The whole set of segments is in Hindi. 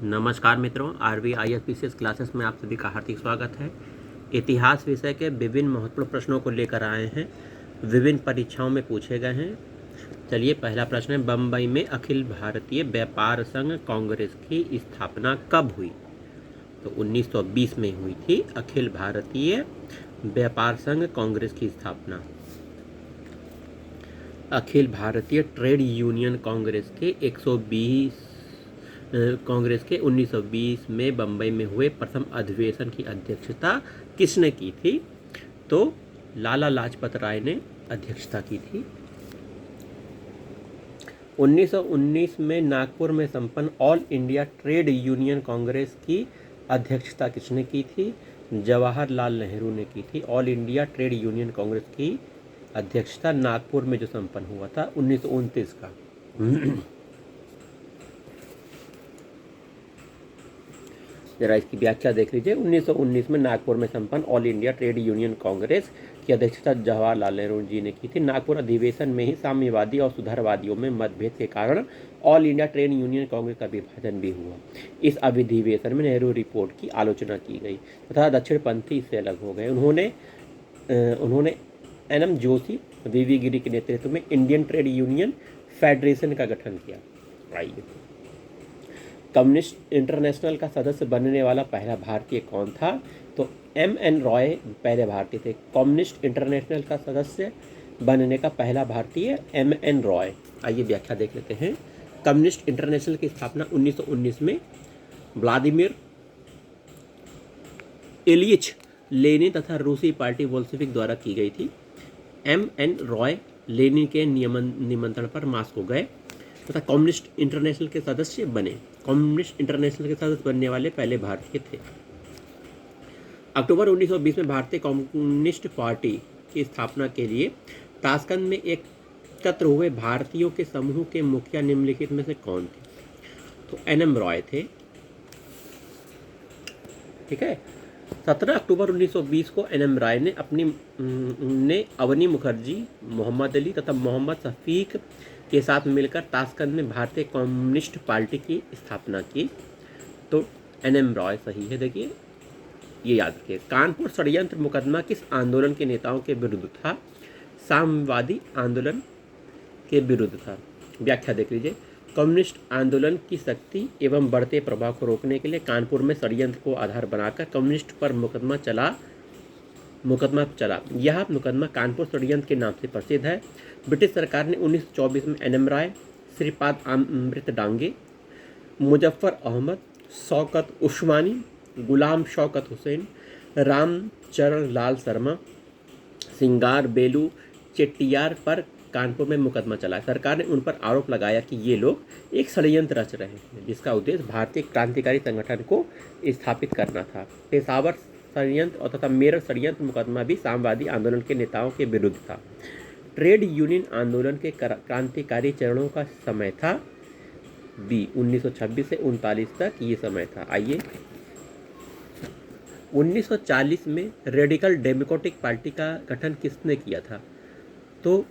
नमस्कार मित्रों, RVISPCS क्लासेस में आप सभी का हार्दिक स्वागत है। इतिहास विषय के विभिन्न महत्वपूर्ण प्रश्नों को लेकर आए हैं, विभिन्न परीक्षाओं में पूछे गए हैं। चलिए, पहला प्रश्न है, बम्बई में अखिल भारतीय व्यापार संघ कांग्रेस की स्थापना कब हुई? तो 1920 में हुई थी अखिल भारतीय व्यापार संघ कांग्रेस की स्थापना। अखिल भारतीय ट्रेड यूनियन कांग्रेस के 1920 में बम्बई में हुए प्रथम अधिवेशन की अध्यक्षता किसने की थी? तो लाला लाजपत राय ने अध्यक्षता की थी। 1919 में नागपुर में संपन्न all India trade union Congress की अध्यक्षता किसने की थी? जवाहरलाल नेहरू ने की थी। All India trade union Congress की अध्यक्षता नागपुर में जो संपन्न हुआ था 1929 का। जरा इसकी व्याख्या देख लीजिए। 1919 में नागपुर में संपन्न all India trade union Congress की अध्यक्षता जवाहरलाल नेहरू जी ने की थी। नागपुर अधिवेशन में ही साम्यवादी और सुधारवादियों में मतभेद के कारण all India trade union Congress का विभाजन भी हुआ। इस अधिवेशन में नेहरू रिपोर्ट की आलोचना की गई तथा दक्षिणपंथी इससे अलग हो गए। उन्होंने NM जोशी, VV गिरी के नेतृत्व में इंडियन ट्रेड यूनियन फेडरेशन का गठन किया। आइए, कम्युनिस्ट इंटरनेशनल का सदस्य बनने वाला पहला भारतीय कौन था? तो MN रॉय पहले भारतीय थे। कम्युनिस्ट इंटरनेशनल का सदस्य बनने का पहला भारतीय MN रॉय। आइए व्याख्या देख लेते हैं। कम्युनिस्ट इंटरनेशनल की स्थापना 1919 में व्लादिमीर इलियच लेनिन तथा रूसी पार्टी बोल्शेविक द्वारा की गई थी। MN रॉय लेनिन के निमंत्रण पर मॉस्को गए तथा कम्युनिस्ट इंटरनेशनल के सदस्य बने। कम्युनिस्ट इंटरनेशनल के सदस्य बनने वाले पहले भारतीय थे। अक्टूबर 1920 में भारतीय कम्युनिस्ट पार्टी की स्थापना के लिए ताशकंद में एकत्र हुए भारतीयों के समूह के मुखिया निम्नलिखित में से कौन थे? तो NM रॉय थे। ठीक है। 17 अक्टूबर 1920 को NM राय ने अवनी मुखर्जी, मोहम्मद अली तथा मोहम्मद शफीक के साथ मिलकर ताशकंद में भारतीय कम्युनिस्ट पार्टी की स्थापना की। तो NM रॉय सही है। देखिए, ये याद रखिए। कानपुर षड्यंत्र मुकदमा किस आंदोलन के नेताओं के विरुद्ध था? साम्यवादी आंदोलन के विरुद्ध था। व्याख्या देख लीजिए। कम्युनिस्ट आंदोलन की शक्ति एवं बढ़ते प्रभाव को रोकने के लिए कानपुर में षड्यंत्र को आधार बनाकर कम्युनिस्ट पर मुकदमा चला। यह मुकदमा कानपुर षड्यंत्र के नाम से प्रसिद्ध है। ब्रिटिश सरकार ने 1924 में NM राय, श्रीपाद अमृत डांगे, मुजफ्फर अहमद, शौकत उस्मानी, गुलाम शौकत हुसैन, रामचरण लाल शर्मा, सिंगार बेलू चेट्टियार पर कानपुर में मुकदमा चला। सरकार ने उन पर आरोप लगाया कि ये लोग एक षड्यंत्र रच रहे हैं जिसका उद्देश्य भारतीय क्रांतिकारी संगठन को स्थापित करना था। पेशावर षड्यंत्र और तथा मेरठ षड्यंत्र मुकदमा भी साम्यवादी आंदोलन के नेताओं के विरुद्ध था। ट्रेड यूनियन आंदोलन के क्रांतिकारी चरणों का समय था B, 1926 से 1939 तक ये समय था। आइए, 1940 में रेडिकल डेमोक्रेटिक पार्टी का गठन किसने किया था? तो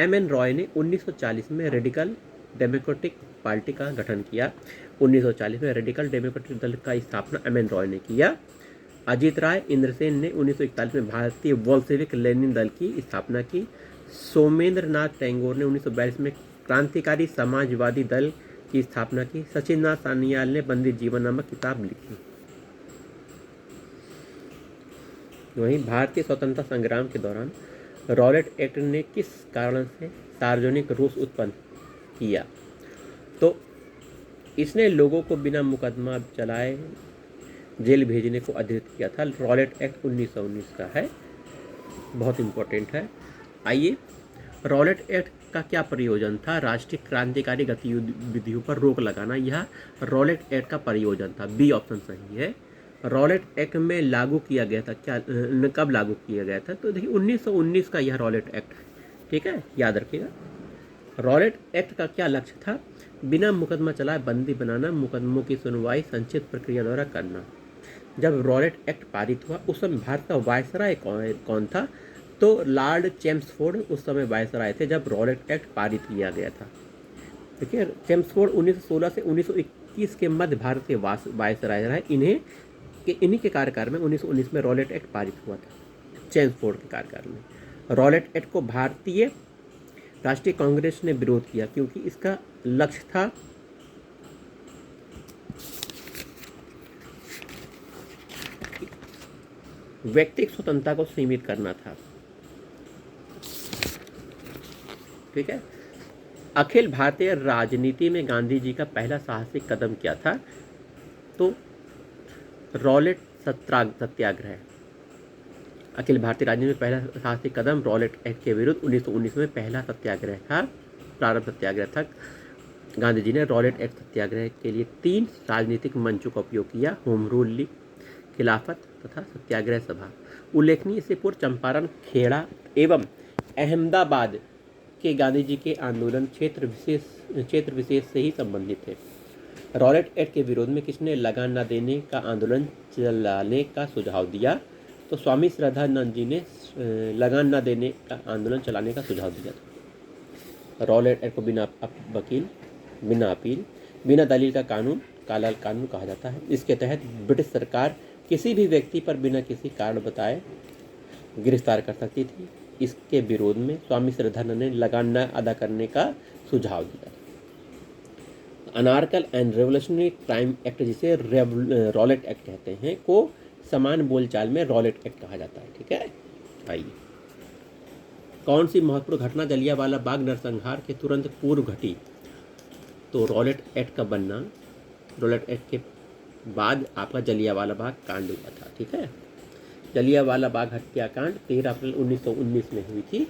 MN रॉय ने 1940 में रेडिकल डेमोक्रेटिक पार्टी का गठन किया। 1940 में रेडिकल डेमोक्रेटिक दल का स्थापना MN रॉय ने किया। अजीत राय इंद्रसेन ने 1941 में भारतीय बोल्शेविक लेनिन दल की स्थापना की। सोमेंद्र नाथ टैगोर ने 1942 में क्रांतिकारी समाजवादी दल की स्थापना की। सचिंद्रनाथ सान्याल ने बंदी जीवन नामक किताब लिखी। वहीं भारतीय स्वतंत्रता संग्राम के दौरान रॉलेट एक्ट ने किस कारण से सार्वजनिक रोष उत्पन्न किया? तो इसने लोगों को बिना मुकदमा चलाए जेल भेजने को अधिकृत किया था। रॉलेट एक्ट 1919 का है, बहुत इम्पोर्टेंट है। आइए, रॉलेट एक्ट का क्या प्रयोजन था? राष्ट्रीय क्रांतिकारी गतिविधियों पर रोक लगाना, यह रॉलेट एक्ट का प्रयोजन था। B ऑप्शन सही है। रॉलेट एक्ट में लागू किया गया था क्या? कब लागू किया गया था? तो देखिए, 1919 का यह रॉलेट एक्ट है। ठीक है, याद रखिएगा। रॉलेट एक्ट का क्या लक्ष्य था? बिना मुकदमा चलाए बंदी बनाना, मुकदमों की सुनवाई संक्षिप्त प्रक्रिया द्वारा करना। जब रॉलेट एक्ट पारित हुआ उस समय भारत का वायसराय कौन था? तो लॉर्ड चेम्सफोर्ड उस समय वायसराय थे जब रॉलेट एक्ट पारित किया गया था। देखिए, चेम्सफोर्ड 1916 से 1921 के मध्य भारत के वायसराय रहे। इन्हीं के कार्यकाल में 1919 में रॉलेट एक्ट पारित हुआ था। चेम्सफोर्ड के कार्यकाल में रॉलेट एक्ट को भारतीय राष्ट्रीय कांग्रेस ने विरोध किया क्योंकि इसका लक्ष्य था व्यक्तिगत स्वतंत्रता को सीमित करना था। ठीक है। अखिल भारतीय राजनीति में गांधी जी का पहला साहसिक कदम क्या था? तो रॉलेट सत्याग्रह। अखिल भारतीय राजनीति में पहला साहसिक कदम रॉलेट एक्ट के विरुद्ध 1919 में पहला सत्याग्रह था, प्रारंभ सत्याग्रह था। गांधी जी ने रॉलेट एक्ट सत्याग्रह के लिए 3 राजनीतिक मंचों का उपयोग किया: होम रूल लीग, खिलाफत तथा सत्याग्रह सभा। उल्लेखनीय इससे पूर्व चंपारण, खेड़ा एवं अहमदाबाद के गांधी जी के आंदोलन क्षेत्र विशेष से ही संबंधित थे। रॉलेट एक्ट के विरोध में किसने लगान न देने का आंदोलन चलाने का सुझाव दिया? तो स्वामी श्रद्धानंद जी ने लगान न देने का आंदोलन चलाने का सुझाव दिया था। रॉलेट एक्ट को बिना वकील, बिना अपील, बिना दलील का कानून काला कानून कहा जाता है। इसके तहत ब्रिटिश सरकार किसी भी व्यक्ति पर बिना किसी कारण बताए गिरफ्तार कर सकती थी। इसके विरोध में स्वामी श्रद्धानंद ने लगान न अदा करने का सुझाव दिया। अनारकल एंड रेवोल्यूशनरी क्राइम एक्ट, जिसे रॉलेट एक्ट कहते हैं, को समान बोलचाल में रॉलेट एक्ट कहा जाता है। ठीक है। आइए, कौन सी महत्वपूर्ण घटना जलियांवाला बाग नरसंहार के तुरंत पूर्व घटी? तो रॉलेट एक्ट का बनना, रॉलेट एक्ट के बाद आपका जलियांवाला बाग कांड हुआ था। ठीक है। जलियांवाला बाग हत्याकांड 13 अप्रैल 1919 में हुई थी।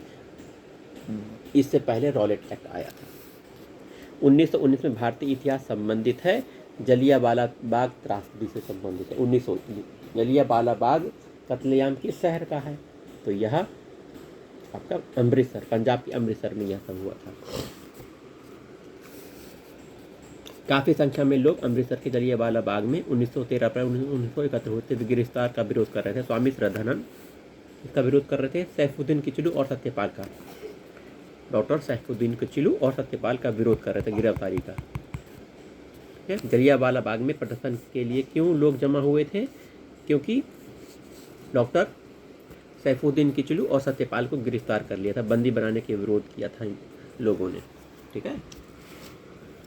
इससे पहले रॉलेट एक्ट आया था। 1919 में भारतीय इतिहास संबंधित है, जलियांवाला बाग त्रासदी से संबंधित है। 1919 जलियांवाला बाग कत्लेआम किस शहर का है? तो यह आपका अमृतसर, पंजाब के अमृतसर में यह सब हुआ था। काफ़ी संख्या में लोग अमृतसर के जलियांवाला बाग में 13 अप्रैल 1971 होते हुए गिरफ्तार का विरोध कर रहे थे। स्वामी श्रद्धानंद इसका विरोध कर रहे थे। सैफुद्दीन किचलू और सत्यपाल का, डॉक्टर सैफुद्दीन किचलू और सत्यपाल का विरोध कर रहे थे गिरफ्तारी का। जलियांवाला बाग में प्रदर्शन के लिए क्यों लोग जमा हुए थे? क्योंकि डॉक्टर सैफुद्दीन किचलू और सत्यपाल को गिरफ्तार कर लिया था, बंदी बनाने के विरोध किया था इन लोगों ने। ठीक है।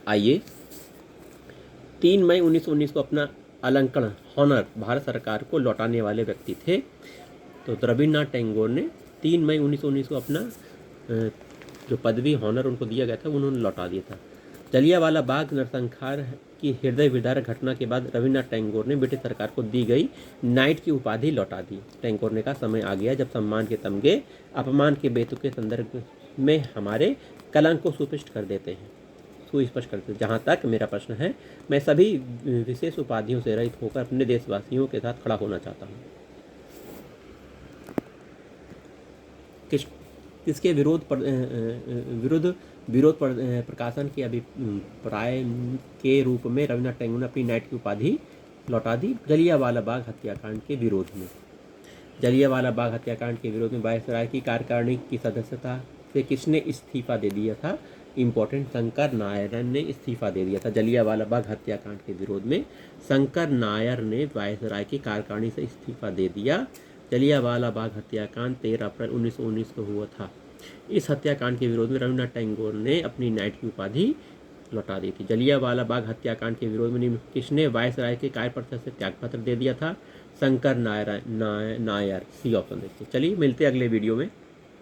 आइए, 3 मई 1919 को अपना अलंकरण हॉनर भारत सरकार को लौटाने वाले व्यक्ति थे। तो रविन्द्रनाथ टैगोर ने 3 मई 1919 को अपना जो पदवी हॉनर उनको दिया गया था उन्होंने लौटा दिया था। जलियांवाला बाग नरसंहार की हृदय विदारक घटना के बाद रविन्द्रनाथ टैगोर ने ब्रिटिश सरकार को दी गई नाइट की उपाधि लौटा दी। टैगोर ने कहा, समय आ गया जब सम्मान के तमगे अपमान के बेतुके के संदर्भ में हमारे कलंक को सुस्पष्ट कर देते हैं। जहाँ तक मेरा प्रश्न है, मैं सभी विशेष उपाधियों से रहित होकर अपने देशवासियों के साथ खड़ा होना चाहता हूँ। किसके विरोध प्रकाशन के अभिप्राय के रूप में रविन्द्रनाथ टैगोर ने अपनी नाइट की उपाधि लौटा दी? जलियांवाला बाग हत्याकांड के विरोध में। जलियांवाला बाग हत्याकांड के विरोध में वायसराय की कार्यकारिणी की सदस्यता से किसने इस्तीफा दे दिया था? इम्पोर्टेंट, शंकर नायर ने इस्तीफा दे दिया था। जलियांवाला बाग हत्याकांड के विरोध में शंकर नायर ने वायसराय की कार्यकारिणी से इस्तीफा दे दिया। जलियांवाला बाग हत्याकांड 13 अप्रैल 1919 को हुआ था। इस हत्याकांड के विरोध में रविन्द्रनाथ टैगोर ने अपनी नाइट की उपाधि लौटा दी थी। जलियांवाला बाग हत्याकांड के विरोध में किसने वायसराय के कार्यपत्र से त्यागपत्र दे दिया था? शंकर नायर। सी ऑप्शन देखिए। चलिए, मिलते अगले वीडियो में।